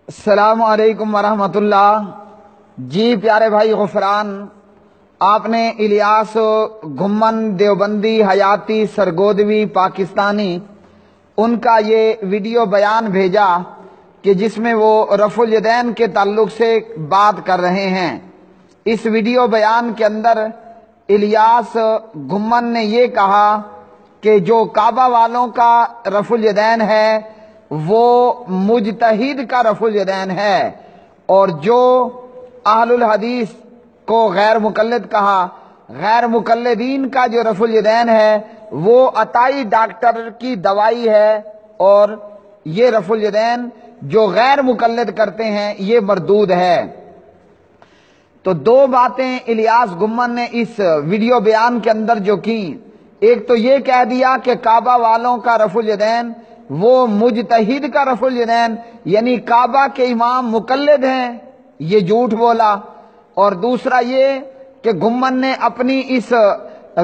السلام علیکم ورحمۃ اللہ۔ جی پیارے بھائی غفران، آپ نے الیاس گھمن دیوبندی حیاتی سرگودوی پاکستانی ان کا یہ ویڈیو بیان بھیجا کہ جس میں وہ رفع الیدین کے تعلق سے بات کر رہے ہیں۔ اس ویڈیو بیان کے اندر الیاس گھمن نے یہ کہا کہ جو کعبہ والوں کا رفع الیدین ہے وہ مجتہد کا رفع الیدین ہے، اور جو اہل الحدیث کو غیر مقلد کہا، غیر مقلدین کا جو رفع الیدین ہے وہ عطائی ڈاکٹر کی دوائی ہے، اور یہ رفع الیدین جو غیر مقلد کرتے ہیں یہ مردود ہے۔ تو دو باتیں الیاس گھمن نے اس ویڈیو بیان کے اندر جو کی، ایک تو یہ کہہ دیا کہ کعبہ والوں کا رفع الیدین وہ مجتہد کا رفع الیدین، یعنی کعبہ کے امام مقلد ہیں، یہ جھوٹ بولا۔ اور دوسرا یہ کہ گھمن نے اپنی اس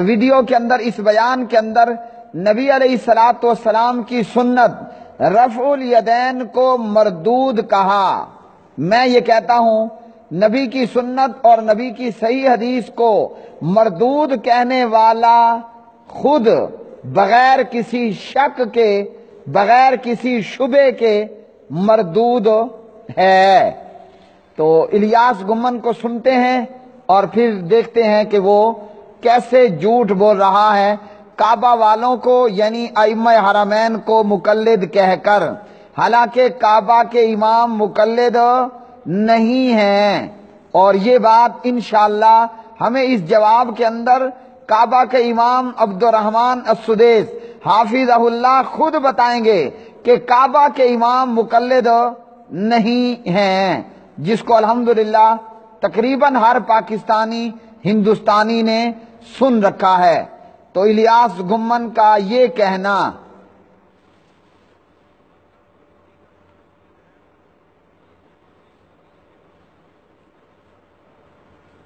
ویڈیو کے اندر، اس بیان کے اندر نبی علیہ الصلوۃ والسلام کی سنت رفع الیدین کو مردود کہا۔ میں یہ کہتا ہوں نبی کی سنت اور نبی کی صحیح حدیث کو مردود کہنے والا خود بغیر کسی شک کے، بغیر کسی شبے کے مردود ہے۔ تو الیاس گھمن کو سنتے ہیں اور پھر دیکھتے ہیں کہ وہ کیسے جھوٹ بول رہا ہے کعبہ والوں کو، یعنی ائمہ حرمین کو مقلد کہہ کر، حالانکہ کعبہ کے امام مقلد نہیں ہیں۔ اور یہ بات انشاءاللہ ہمیں اس جواب کے اندر کعبہ کے امام عبد الرحمن السدیس حافظہ اللہ خود بتائیں گے کہ کعبہ کے امام مقلد نہیں ہیں، جس کو الحمدللہ تقریباً ہر پاکستانی ہندوستانی نے سن رکھا ہے۔ تو الیاس گھمن کا یہ کہنا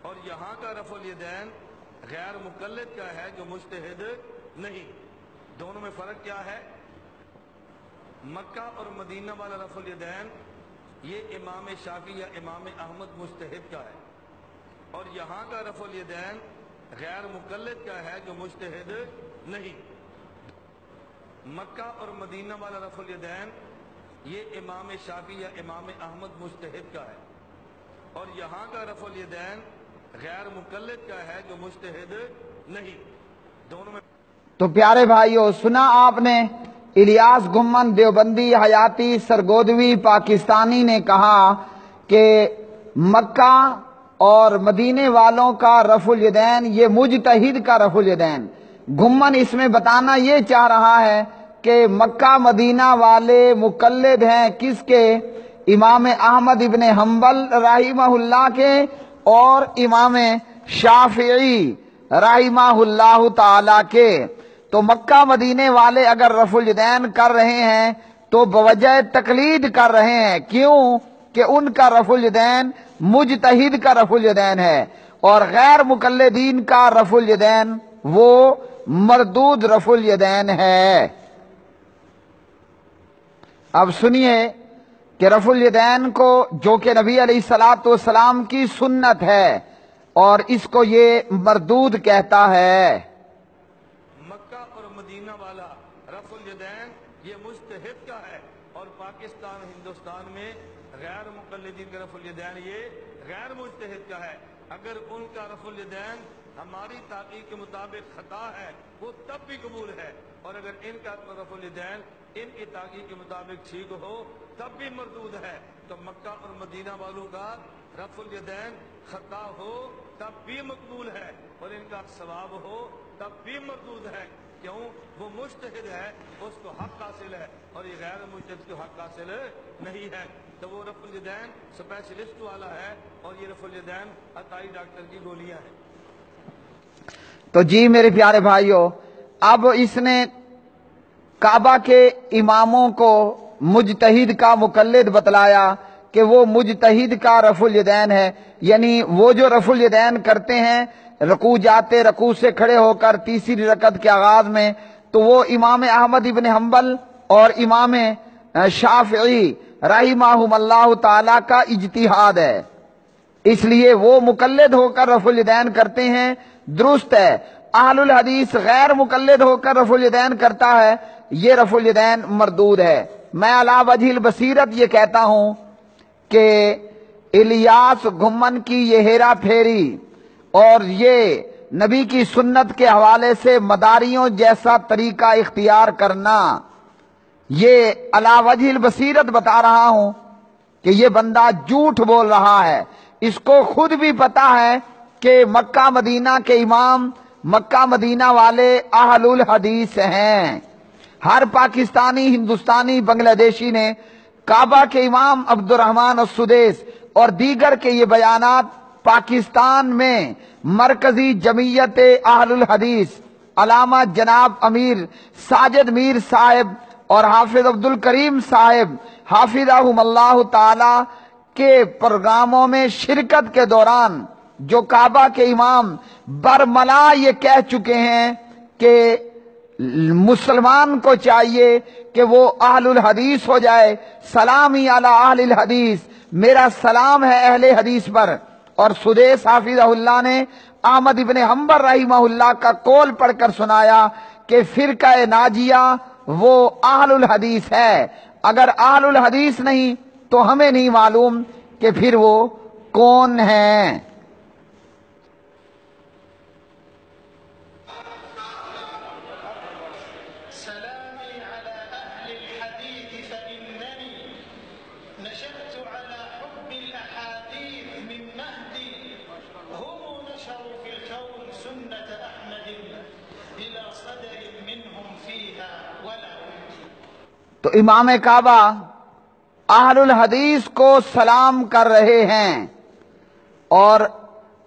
اور یہاں کا رفع الیدین غیر مقلد کا ہے جو مجتہد نہیں۔ دونوں میں فرق کیا ہے؟ مکہ اور مدینہ والا رفع الیدین یہ امام شافعی یا امام احمد مجتہد کا ہے، اور یہاں کا رفع الیدین غیر مقلد کا ہے جو مجتہد نہیں۔ مکہ اور مدینہ والا رفع الیدین یہ امام شافعی یا امام احمد مجتہد کا ہے، اور یہاں کا رفع الیدین غیر مقلد کا ہے جو مجتہد نہیں۔ دونوں میں تو پیارے بھائیو، سنا آپ نے الیاس گھمن دیوبندی حیاتی سرگودوی پاکستانی نے کہا کہ مکہ اور مدینے والوں کا رفع الیدین یہ مجتہد کا رفع الیدین۔ گھمن اس میں بتانا یہ چاہ رہا ہے کہ مکہ مدینہ والے مقلد ہیں کس کے؟ امام احمد ابن حنبل رحمہ اللہ کے اور امام شافعی رحمہ اللہ تعالی کے۔ تو مکہ مدینے والے اگر رفع الیدین کر رہے ہیں تو بوجہ تقلید کر رہے ہیں، کیوں کہ ان کا رفع الیدین مجتہد کا رفع الیدین ہے، اور غیر مقلدین کا رفع الیدین وہ مردود رفع الیدین ہے۔ اب سنیے کہ رفع الیدین کو جو کہ نبی علیہ الصلوۃ والسلام کی سنت ہے، اور اس کو یہ مردود کہتا ہے۔ مکہ اور مدینہ والا رفع الیدین یہ مجتہد کا ہے، اور پاکستان ہندوستان میں غیر مقلدین کا رفع الیدین یہ غیر مجتہد کا ہے۔ اگر ان کا رفع الیدین ہماری تحقیق کے مطابق خطا ہے وہ تب بھی قبول ہے، اور اگر ان کا رفع الیدین ان کی تحقیق کے مطابق ٹھیک ہو تب بھی مردود ہے۔ تو مکہ اور مدینہ والوں کا رفع الیدین خطا ہو تب بھی مقبول ہے، اور ان کا ثواب ہو تب بھی مردود ہے۔ کیوں؟ وہ مجتہد ہے، اس کو حق حاصل ہے، اور یہ غیر مجتہد کو حق حاصل نہیں ہے۔ تو وہ رفع الیدین اسپیشلسٹ والا ہے، اور یہ رفع الیدین عطائی ڈاکٹر کی گولیاں ہیں۔ تو جی میرے پیارے بھائیو، اب اس نے کعبہ کے اماموں کو مجتہد کا مقلد بتلایا کہ وہ مجتہد کا رفع الیدین ہے، یعنی وہ جو رفع الیدین کرتے ہیں رکوع جاتے، رکوع سے کھڑے ہو کر تیسری رکعت کے آغاز میں، تو وہ امام احمد ابن حنبل اور امام شافعی رحمہم اللہ تعالی کا اجتہاد ہے، اس لیے وہ مقلد ہو کر رفع الیدین کرتے ہیں، درست ہے۔ اہل الحدیث غیر مقلد ہو کر رفع الیدین کرتا ہے، یہ رفع الیدین مردود ہے۔ میں علی وجہ البصیرت یہ کہتا ہوں کہ الیاس گھمن کی یہ ہیرا پھیری اور یہ نبی کی سنت کے حوالے سے مداریوں جیسا طریقہ اختیار کرنا، یہ علی وجہ البصیرت بتا رہا ہوں کہ یہ بندہ جھوٹ بول رہا ہے۔ اس کو خود بھی پتا ہے کہ مکہ مدینہ کے امام مکہ مدینہ والے اہل الحدیث ہیں۔ ہر پاکستانی، ہندوستانی، بنگلہ دیشی نے کعبہ کے امام عبد الرحمن السدیس اور دیگر کے یہ بیانات پاکستان میں مرکزی جمعیت اہل الحدیث علامہ جناب امیر ساجد میر صاحب اور حافظ عبد الکریم صاحب حافظہم اللہ تعالی کے پروگراموں میں شرکت کے دوران جو کعبہ کے امام برملا یہ کہہ چکے ہیں کہ مسلمان کو چاہیے کہ وہ اہل الحدیث ہو جائے، سلامی علی اہل الحدیث، میرا سلام ہے اہل حدیث پر۔ اور سدیس حافظہ اللہ نے احمد ابن حنبل رحمہ اللہ کا قول پڑھ کر سنایا کہ فرقہ ناجیہ وہ اہل الحدیث ہے، اگر اہل الحدیث نہیں تو ہمیں نہیں معلوم کہ پھر وہ کون ہیں۔ تو امام کعبہ اہل الحدیث کو سلام کر رہے ہیں اور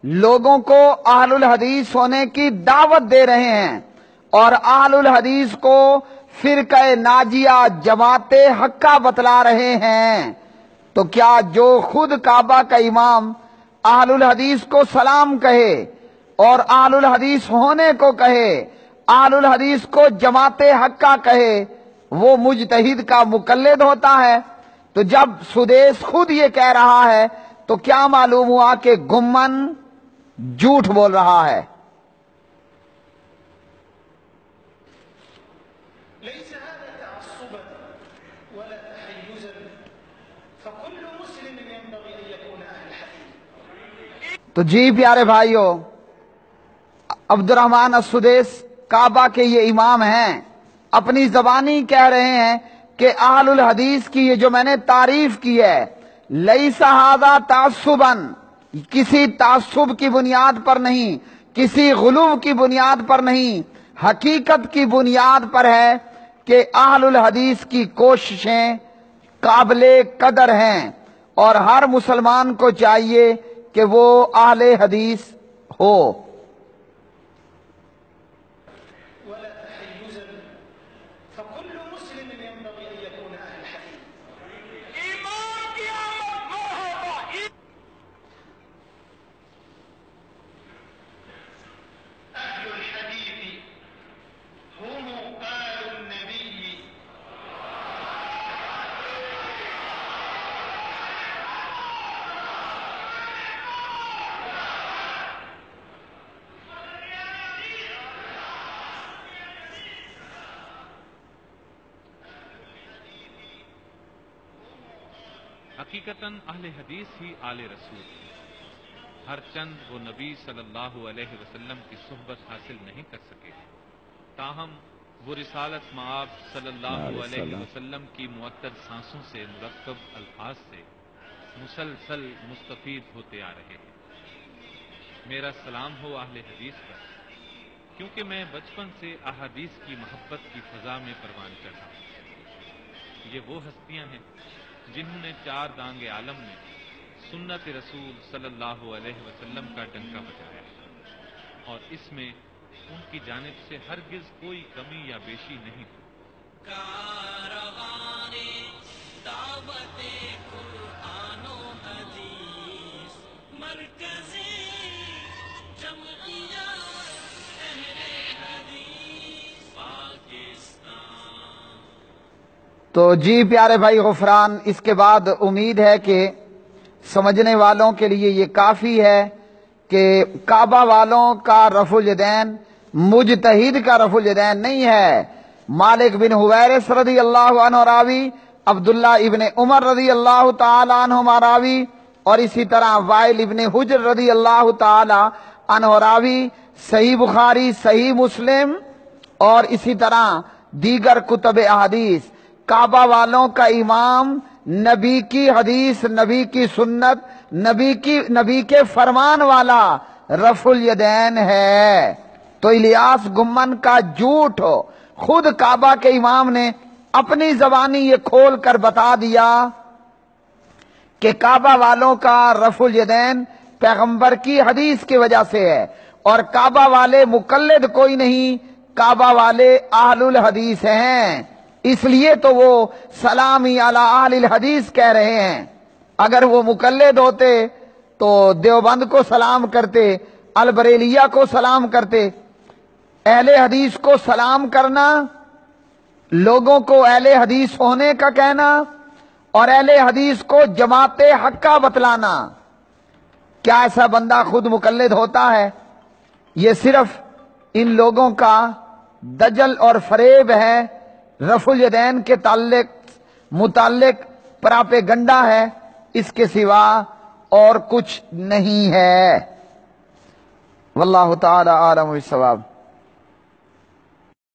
لوگوں کو اہل الحدیث ہونے کی دعوت دے رہے ہیں، اور اہل الحدیث کو فرقہ ناجیہ جماعت حقہ بتلا رہے ہیں۔ تو کیا جو خود کعبہ کا امام اہل الحدیث کو سلام کہے اور اہل الحدیث ہونے کو کہے، اہل الحدیث کو جماعت حقہ کہے، وہ مجتہد کا مقلد ہوتا ہے؟ تو جب سدیس خود یہ کہہ رہا ہے تو کیا معلوم ہوا کہ گمن جھوٹ بول رہا ہے۔ تو جی پیارے بھائیو، عبد الرحمن السدیس کعبہ کے یہ امام ہیں، اپنی زبانی کہہ رہے ہیں کہ اہل الحدیث کی یہ جو میں نے تعریف کی ہے، لیس ھذا تعصبا، کسی تعصب کی بنیاد پر نہیں، کسی غلو کی بنیاد پر نہیں، حقیقت کی بنیاد پر ہے کہ اہل الحدیث کی کوششیں قابل قدر ہیں اور ہر مسلمان کو چاہیے کہ وہ اہل حدیث ہو۔ حقیقتاً اہل حدیث ہی آل رسول ہیں، ہر چند وہ نبی صلی اللہ علیہ وسلم کی صحبت حاصل نہیں کر سکے، تاہم وہ رسالت مآب صلی اللہ علیہ وسلم کی معطر سانسوں سے مرکب الفاظ سے مسلسل مستفید ہوتے آ رہے ہیں۔ میرا سلام ہو اہل حدیث پر، کیونکہ میں بچپن سے احادیث کی محبت کی فضا میں پروان چڑھا ہوں۔ یہ وہ ہستیاں ہیں جنہوں نے چار دانگ عالم میں سنت رسول صلی اللہ علیہ وسلم کا ڈنکا بجایا، اور اس میں ان کی جانب سے ہرگز کوئی کمی یا بیشی نہیں تھی۔ کاروان دعوت قرآن و حدیث مرکزی جمعیت اہل حدیث پاکستان۔ تو جی پیارے بھائی غفران، اس کے بعد امید ہے کہ سمجھنے والوں کے لیے یہ کافی ہے کہ کعبہ والوں کا رفع الیدین مجتہد کا رفع الیدین نہیں ہے۔ مالک بن حویرث رضی اللہ عنہ راوی، عبداللہ ابن عمر رضی اللہ تعالی عنہما راوی، اور اسی طرح وائل ابن حجر رضی اللہ تعالی عنہ راوی، صحیح بخاری، صحیح مسلم اور اسی طرح دیگر کتب احادیث، کعبہ والوں کا امام نبی کی حدیث، نبی کی سنت، نبی کے فرمان والا رفع الیدین ہے۔ تو الیاس گمن کا جھوٹ ہو، خود کعبہ کے امام نے اپنی زبانی یہ کھول کر بتا دیا کہ کعبہ والوں کا رفع الیدین پیغمبر کی حدیث کی وجہ سے ہے، اور کعبہ والے مقلد کوئی نہیں، کعبہ والے اہل الحدیث ہیں، اس لیے تو وہ سلامی علی اہل الحدیث کہہ رہے ہیں۔ اگر وہ مقلد ہوتے تو دیوبند کو سلام کرتے، البریلیہ کو سلام کرتے۔ اہل حدیث کو سلام کرنا، لوگوں کو اہل حدیث ہونے کا کہنا، اور اہل حدیث کو جماعت حقہ بتلانا، کیا ایسا بندہ خود مقلد ہوتا ہے؟ یہ صرف ان لوگوں کا دجل اور فریب ہے، رفع الیدین کے متعلق پراپیگنڈا ہے، اس کے سوا اور کچھ نہیں ہے۔ واللہ تعالی اعلم بالصواب۔